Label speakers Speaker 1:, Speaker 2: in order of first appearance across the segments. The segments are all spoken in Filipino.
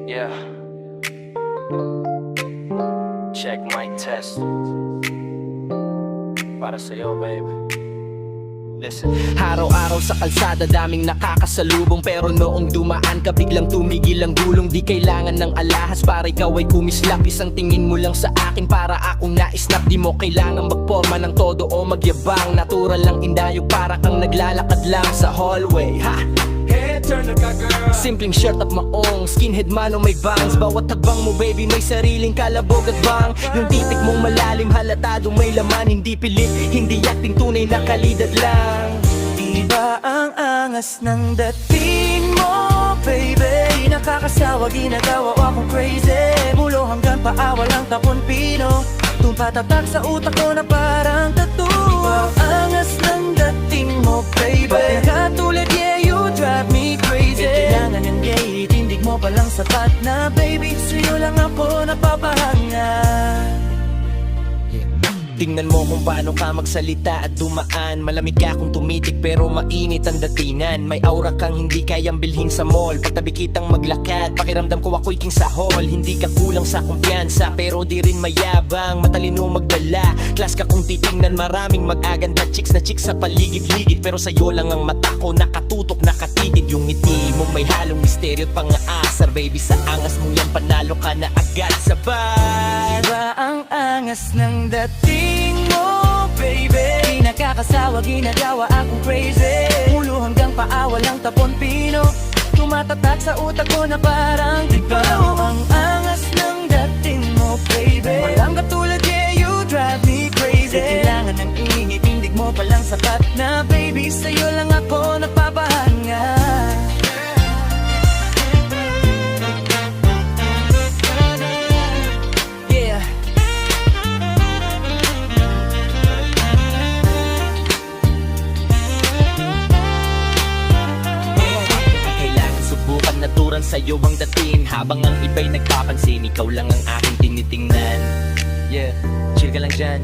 Speaker 1: Yeah. Check mic test. Para sa'yo, babe. Listen.
Speaker 2: Araw-araw sa kalsada daming nakakasalubong, pero noong dumaan ka biglang tumigil ang gulong. Di kailangan ng alahas para ikaw ay kumislap. Isang tingin mo lang sa akin para akong na-snap. Di mo kailangan magporma ng todo o magyabang. Natural lang indayo para kang naglalakad lang sa hallway. Ha? Simpleng shirt at maong, skinhead man o may bangs. Bawat tagbang mo baby may sariling kalabog at bang. Yung titik mong malalim halatado may laman. Hindi pilit, hindi acting, tunay na kalidad lang.
Speaker 3: Iba ang angas ng dating mo, baby. Nakakasawa, ginagawa akong crazy. Mulo hanggang paa, walang tapon pino. Tumpatatak sa utak ko na parang tattoo. Iba ang angas ng dating mo, baby. Pagkatulad, yeah, you drive me crazy. Kailangan ng gay, tindig mo palang sapat na, baby. Sa'yo lang ako napapahanga.
Speaker 2: Tingnan mo kung paano ka magsalita at dumaan. Malamig ka kung tumitik pero mainit ang datingan. May aura kang hindi kayang bilhin sa mall. Pagtabi kitang maglakad, pakiramdam ko ako'y king sa hall. Hindi ka kulang sa kumpiyansa pero di rin mayabang. Matalino magdala, class ka kung titingnan. Maraming mag-aganda chicks na chicks sa paligid-ligid, pero sa'yo lang ang mata ko nakatutok, nakatitid. Yung ngiti mo may halong misteryo at pang-aasar. Baby sa angas mo yan panalo ka na agad sabay.
Speaker 3: Iba ang angas ng dating mo, baby. Nakakasawa, ginagawa akong crazy. Ulo hanggang paa, walang tapon pino. Tumatatak sa utak ko na parang ikaw. Ang angas ng dating mo, baby. Walang katulad, yeah, you drive me crazy. Kailangan ng ingit, tindig mo palang sapat na, baby. Sa'yo lang ako napapahanga.
Speaker 2: Naturan sa'yo ang dating, habang ang iba'y nagpapansin, ikaw lang ang aking tinitingnan. Yeah, chill ka lang dyan,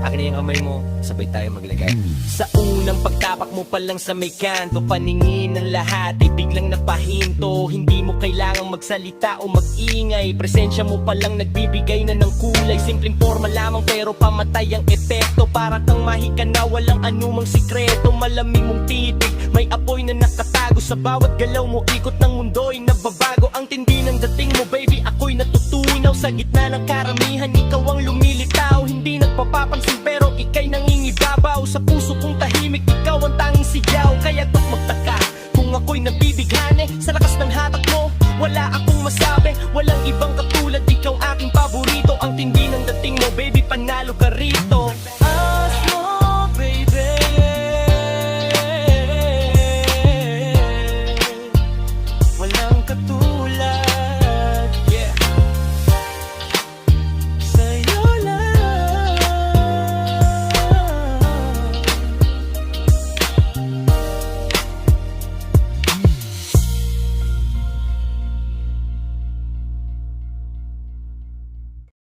Speaker 2: akin na yung kamay mo, sabay tayo maglagay. Sa unang pagtapak mo palang sa may kanto, paningin ng lahat ay biglang napahinto. Hindi mo kailangang magsalita o mag-ingay, presensya mo palang nagbibigay na ng kulay. Simpleng forma lamang pero pamatay ang epekto. Para kang mahika na walang anumang sikreto. Malamig mong titig, may apoy na nakatago sa bawat galaw mo. Ikot ng mundo'y nababago. Ang tindi ng dating mo baby, ako'y natutunaw. Sa gitna ng karamihan, ikaw ang lumilitaw. Hindi nagpapapansin pero ika'y nangingibabaw. Sa puso kong tahimik, ikaw ang tanging sigaw. Kaya to't magtaka kung ako'y nabibighani. Sa lakas ng hatak mo, wala